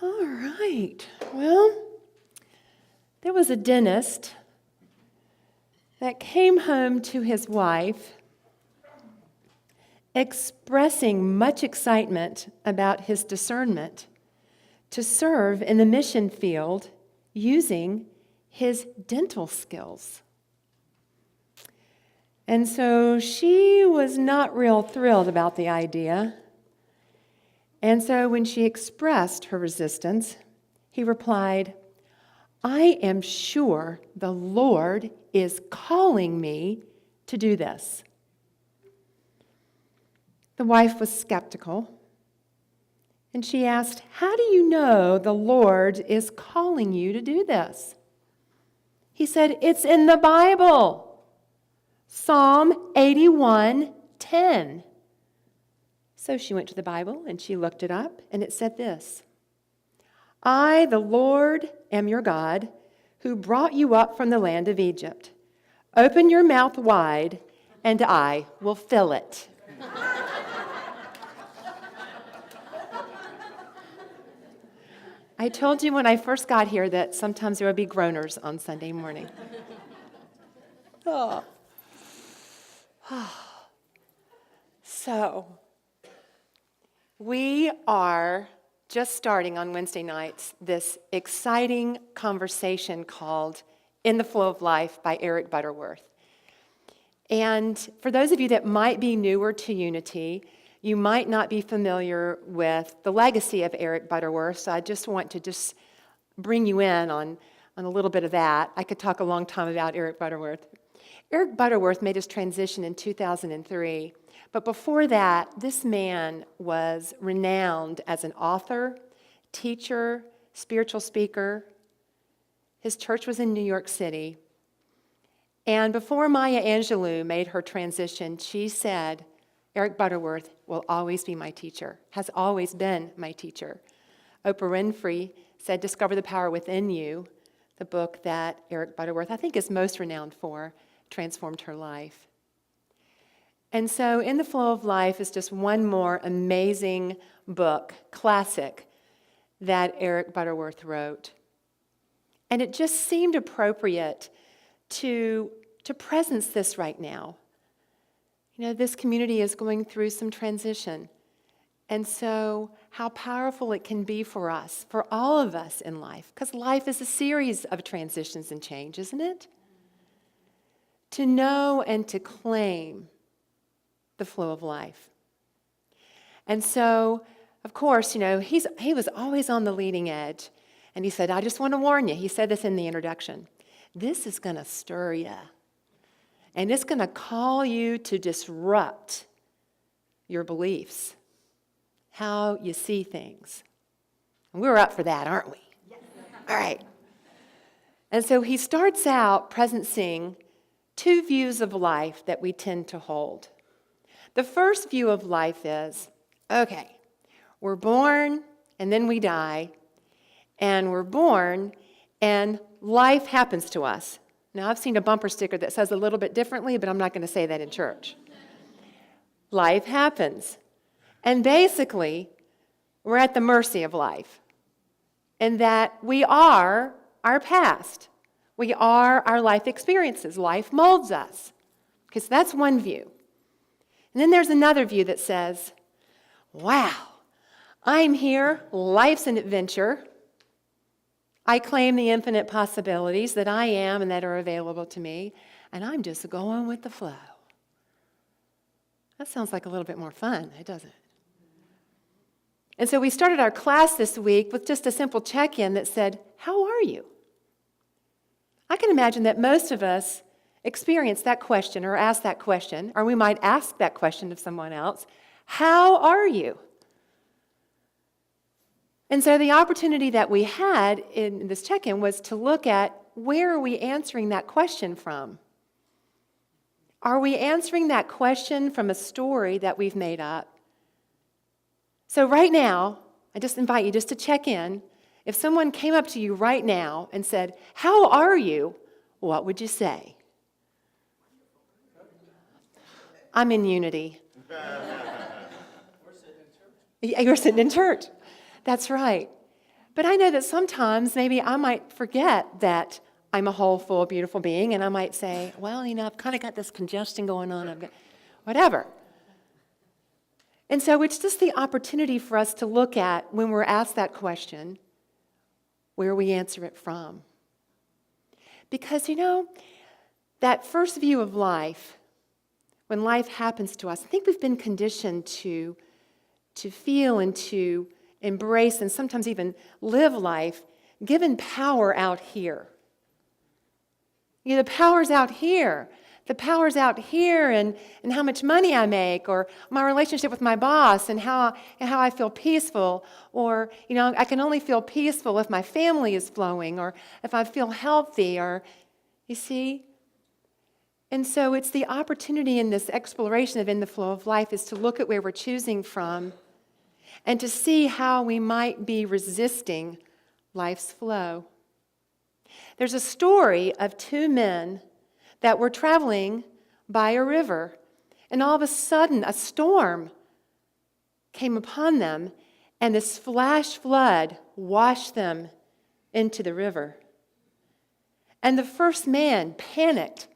All right. Well, there was a dentist that came home to his wife expressing much excitement about his discernment to serve in the mission field using his dental skills. And so she was not real thrilled about the idea. And so when she expressed her resistance, he replied, "I am sure the Lord is calling me to do this." The wife was skeptical, and she asked, "How do you know the Lord is calling you to do this?" He said, "It's in the Bible, Psalm 81:10. So she went to the Bible and she looked it up, and it said this: "I, the Lord, am your God, who brought you up from the land of Egypt. Open your mouth wide, and I will fill it." I told you when I first got here that sometimes there would be groaners on Sunday morning. Oh. So, we are just starting on Wednesday nights this exciting conversation called In the Flow of Life by Eric Butterworth. And for those of you that might be newer to Unity, you might not be familiar with the legacy of Eric Butterworth, so I just want to bring you in on a little bit of that. I could talk a long time about Eric Butterworth. Eric Butterworth made his transition in 2003, but before that, this man was renowned as an author, teacher, spiritual speaker. His church was in New York City. And before Maya Angelou made her transition, she said, "Eric Butterworth will always be my teacher, has always been my teacher." Oprah Winfrey said, "Discover the Power Within You," the book that Eric Butterworth, I think, is most renowned for, transformed her life. And so In the Flow of Life is just one more amazing book, classic, that Eric Butterworth wrote. And it just seemed appropriate to presence this right now. You know, this community is going through some transition. And so how powerful it can be for us, for all of us in life, because life is a series of transitions and change, isn't it? To know and to claim the flow of life. And so, of course, you know, he was always on the leading edge. And he said, "I just want to warn you," he said this in the introduction, "this is going to stir you. And it's going to call you to disrupt your beliefs, how you see things." And we're up for that, aren't we? Yes. All right. And so he starts out presencing two views of life that we tend to hold. The first view of life is, okay, we're born and then we die, and we're born and life happens to us. Now, I've seen a bumper sticker that says a little bit differently, but I'm not going to say that in church. Life happens. And basically, we're at the mercy of life. And that we are our past. We are our life experiences. Life molds us. Okay, so that's one view. And then there's another view that says, wow, I'm here, life's an adventure. I claim the infinite possibilities that I am and that are available to me, and I'm just going with the flow. That sounds like a little bit more fun, doesn't it? And so we started our class this week with just a simple check-in that said, how are you? I can imagine that most of us experience that question or ask that question, or we might ask that question of someone else, how are you? And so the opportunity that we had in this check-in was to look at where are we answering that question from? Are we answering that question from a story that we've made up? So right now, I just invite you just to check in. If someone came up to you right now and said, how are you? What would you say? I'm in Unity. We're sitting in church. You're sitting in church. That's right. But I know that sometimes maybe I might forget that I'm a whole, full, beautiful being, and I might say, well, I've kind of got this congestion going on, I've got whatever. And so it's just the opportunity for us to look at, when we're asked that question, where we answer it from. Because, that first view of life, when life happens to us, I think we've been conditioned to feel and to embrace and sometimes even live life given power out here. The power's out here. The power's out here and how much money I make, or my relationship with my boss and how I feel peaceful, or, I can only feel peaceful if my family is flowing or if I feel healthy, or, you see? And so it's the opportunity in this exploration of In the Flow of Life is to look at where we're choosing from and to see how we might be resisting life's flow. There's a story of two men that were traveling by a river, and all of a sudden a storm came upon them, and this flash flood washed them into the river. And the first man panicked,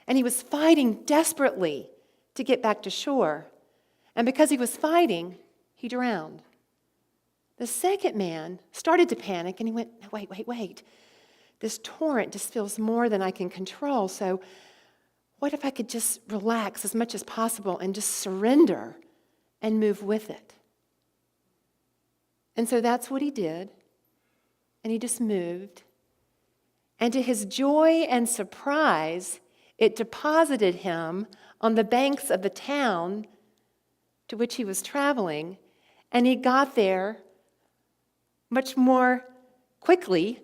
and he was fighting desperately to get back to shore. And because he was fighting, he drowned. The second man started to panic, and he went, wait. This torrent just feels more than I can control, so what if I could just relax as much as possible and just surrender and move with it? And so that's what he did, and he just moved. And to his joy and surprise, it deposited him on the banks of the town to which he was traveling, and he got there much more quickly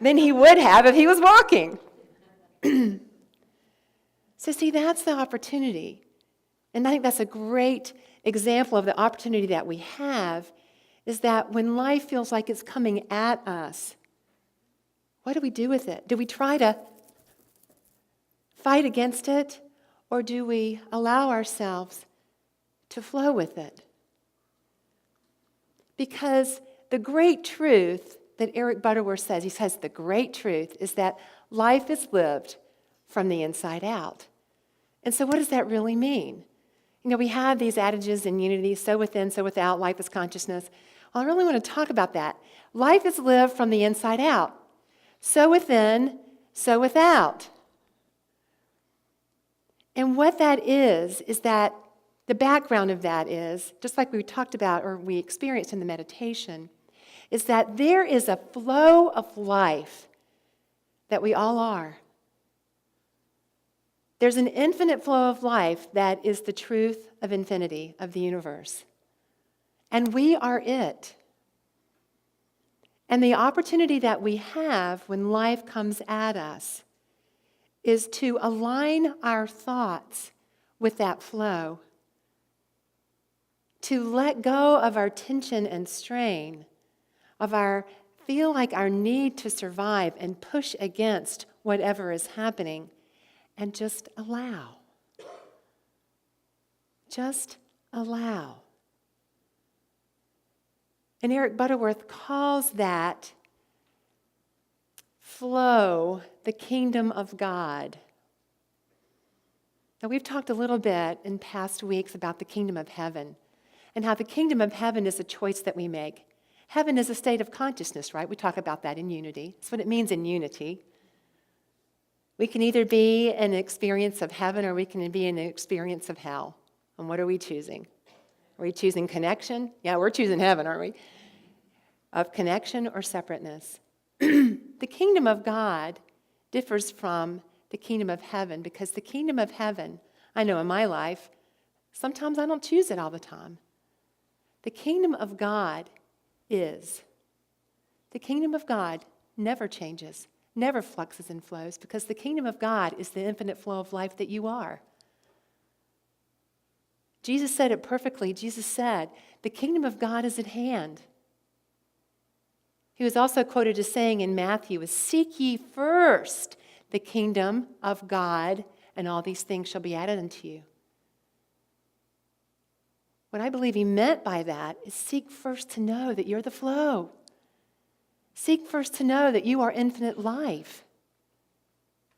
than he would have if he was walking. So see, that's the opportunity. And I think that's a great example of the opportunity that we have, is that when life feels like it's coming at us, what do we do with it? Do we try to fight against it, or do we allow ourselves to flow with it? Because the great truth that Eric Butterworth says, he says the great truth is that life is lived from the inside out. And so what does that really mean? We have these adages in unity, so within, so without, life is consciousness. Well, I really want to talk about that. Life is lived from the inside out. So within, so without. And what that is that the background of that is, just like we talked about or we experienced in the meditation, is that there is a flow of life that we all are. There's an infinite flow of life that is the truth of infinity, of the universe. And we are it. And the opportunity that we have when life comes at us is to align our thoughts with that flow, to let go of our tension and strain, of our feel like our need to survive and push against whatever is happening, and just allow. Just allow. And Eric Butterworth calls that flow the kingdom of God. Now, we've talked a little bit in past weeks about the kingdom of heaven and how the kingdom of heaven is a choice that we make. Heaven is a state of consciousness, right? We talk about that in unity. That's what it means in unity. We can either be in an experience of heaven or we can be in an experience of hell. And what are we choosing? Are we choosing connection? Yeah, we're choosing heaven, aren't we? Of connection or separateness. The kingdom of God differs from the kingdom of heaven because the kingdom of heaven, I know in my life, sometimes I don't choose it all the time. The kingdom of God is. The kingdom of God never changes, never fluxes and flows, because the kingdom of God is the infinite flow of life that you are. Jesus said it perfectly. Jesus said, the kingdom of God is at hand. He was also quoted as saying in Matthew, seek ye first the kingdom of God, and all these things shall be added unto you. What I believe he meant by that is seek first to know that you're the flow. Seek first to know that you are infinite life.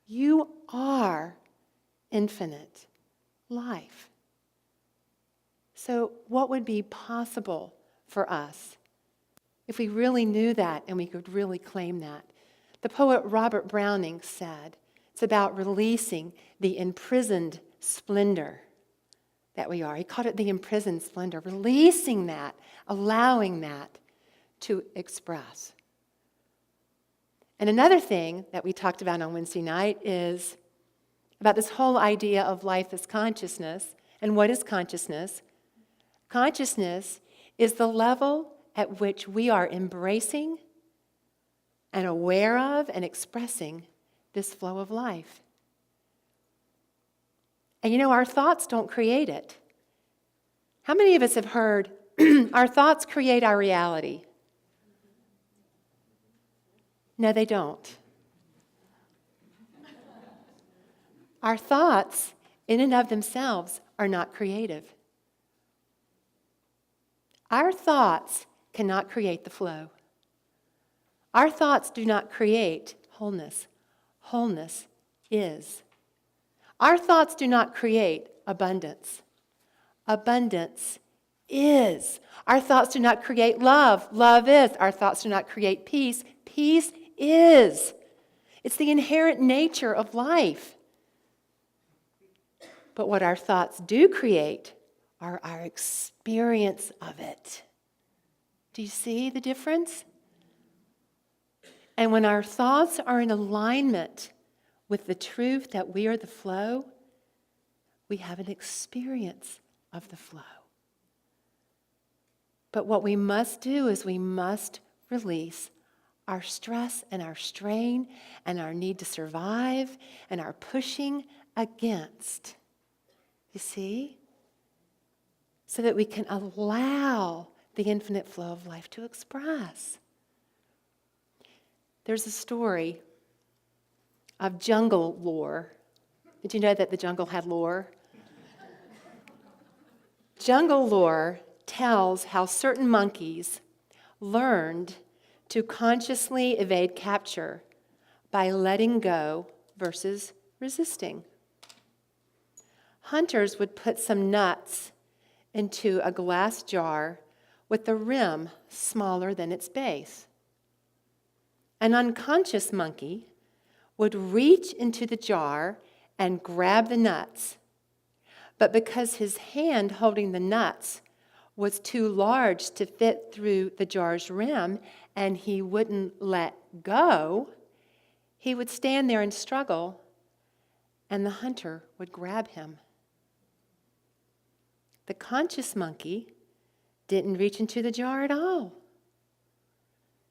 You are infinite life. So what would be possible for us if we really knew that and we could really claim that? The poet Robert Browning said, it's about releasing the imprisoned splendor that we are. He called it the imprisoned splendor, releasing that, allowing that to express. And another thing that we talked about on Wednesday night is about this whole idea of life as consciousness. And what is consciousness? Consciousness is the level at which we are embracing and aware of and expressing this flow of life. And you know, our thoughts don't create it. How many of us have heard, our thoughts create our reality? No, they don't. Our thoughts, in and of themselves, are not creative. Our thoughts cannot create the flow. Our thoughts do not create wholeness. Wholeness is. Our thoughts do not create abundance. Abundance is. Our thoughts do not create love. Love is. Our thoughts do not create peace. Peace is. It's the inherent nature of life. But what our thoughts do create are our experience of it. Do you see the difference? And when our thoughts are in alignment with the truth that we are the flow, we have an experience of the flow. But what we must do is we must release our stress and our strain and our need to survive and our pushing against. You see? So that we can allow the infinite flow of life to express. There's a story of jungle lore. Did you know that the jungle had lore? Jungle lore tells how certain monkeys learned to consciously evade capture by letting go versus resisting. Hunters would put some nuts into a glass jar with the rim smaller than its base. An unconscious monkey would reach into the jar and grab the nuts. But because his hand holding the nuts was too large to fit through the jar's rim and he wouldn't let go, he would stand there and struggle, and the hunter would grab him. The conscious monkey didn't reach into the jar at all.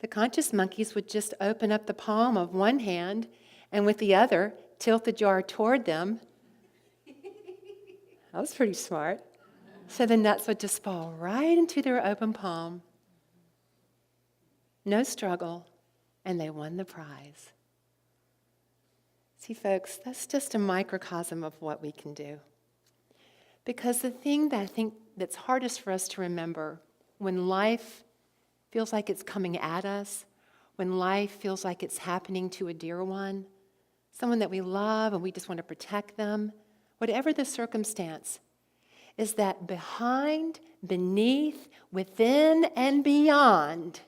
The conscious monkeys would just open up the palm of one hand and with the other tilt the jar toward them. That was pretty smart. So the nuts would just fall right into their open palm. No struggle, and they won the prize. See, folks, that's just a microcosm of what we can do. Because the thing that I think that's hardest for us to remember when life feels like it's coming at us, when life feels like it's happening to a dear one, someone that we love and we just want to protect them, whatever the circumstance, is that behind, beneath, within, and beyond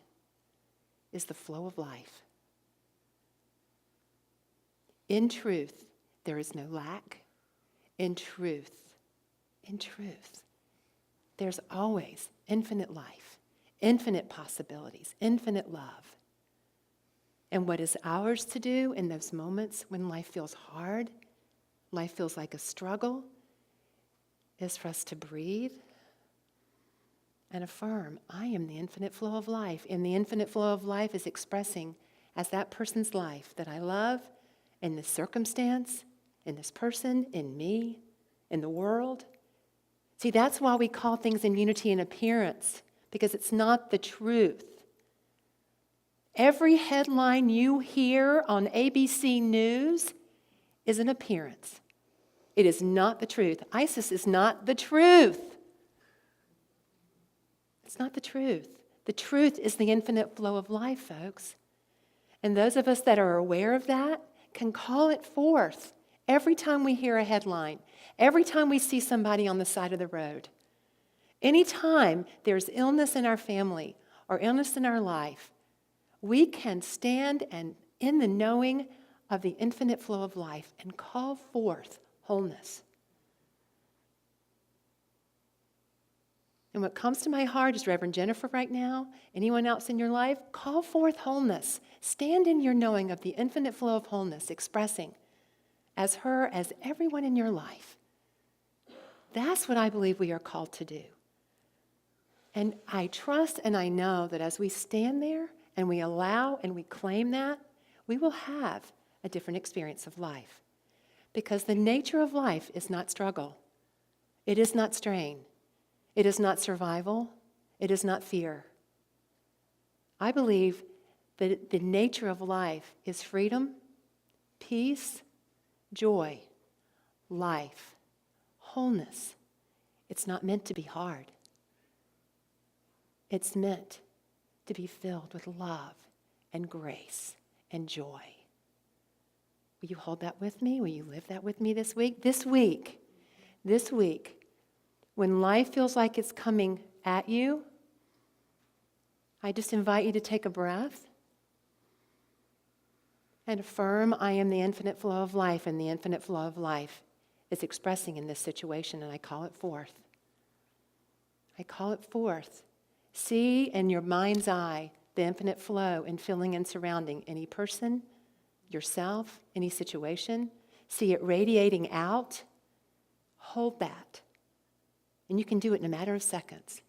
is the flow of life. In truth, there is no lack. In truth, there's always infinite life, infinite possibilities, infinite love. And what is ours to do in those moments when life feels hard, life feels like a struggle, is for us to breathe and affirm, I am the infinite flow of life. And the infinite flow of life is expressing as that person's life that I love in this circumstance, in this person, in me, in the world. See, that's why we call things immunity and appearance, because it's not the truth. Every headline you hear on ABC News is an appearance. It is not the truth. ISIS is not the truth. It's not the truth. The truth is the infinite flow of life, folks. And those of us that are aware of that can call it forth every time we hear a headline, every time we see somebody on the side of the road. Anytime there's illness in our family or illness in our life, we can stand and in the knowing of the infinite flow of life and call forth wholeness. And what comes to my heart is Reverend Jennifer right now, anyone else in your life, call forth wholeness. Stand in your knowing of the infinite flow of wholeness, expressing as her, as everyone in your life. That's what I believe we are called to do. And I trust and I know that as we stand there and we allow and we claim that, we will have a different experience of life. Because the nature of life is not struggle. It is not strain. It is not survival. It is not fear. I believe that the nature of life is freedom, peace, joy, life, wholeness. It's not meant to be hard. It's meant to be filled with love and grace and joy. Will you hold that with me? Will you live that with me this week? This week, when life feels like it's coming at you, I just invite you to take a breath and affirm, I am the infinite flow of life, and the infinite flow of life is expressing in this situation, and I call it forth. I call it forth. See in your mind's eye the infinite flow and filling and surrounding any person, yourself, any situation. See it radiating out. Hold that. And you can do it in a matter of seconds.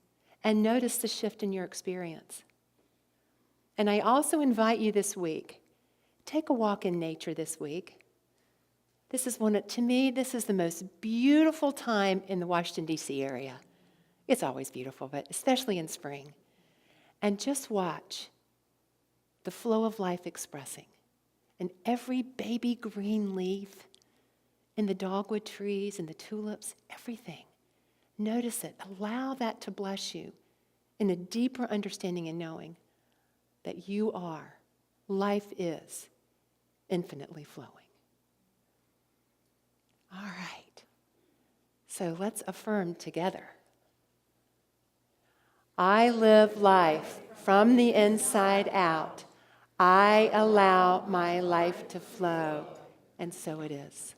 And notice the shift in your experience. And I also invite you this week, take a walk in nature this week. To me, this is the most beautiful time in the Washington, D.C. area. It's always beautiful, but especially in spring. And just watch the flow of life expressing. And every baby green leaf in the dogwood trees and the tulips, everything. Notice it. Allow that to bless you in a deeper understanding and knowing that you are, life is infinitely flowing. All right. So let's affirm together. I live life from the inside out. I allow my life to flow, and so it is.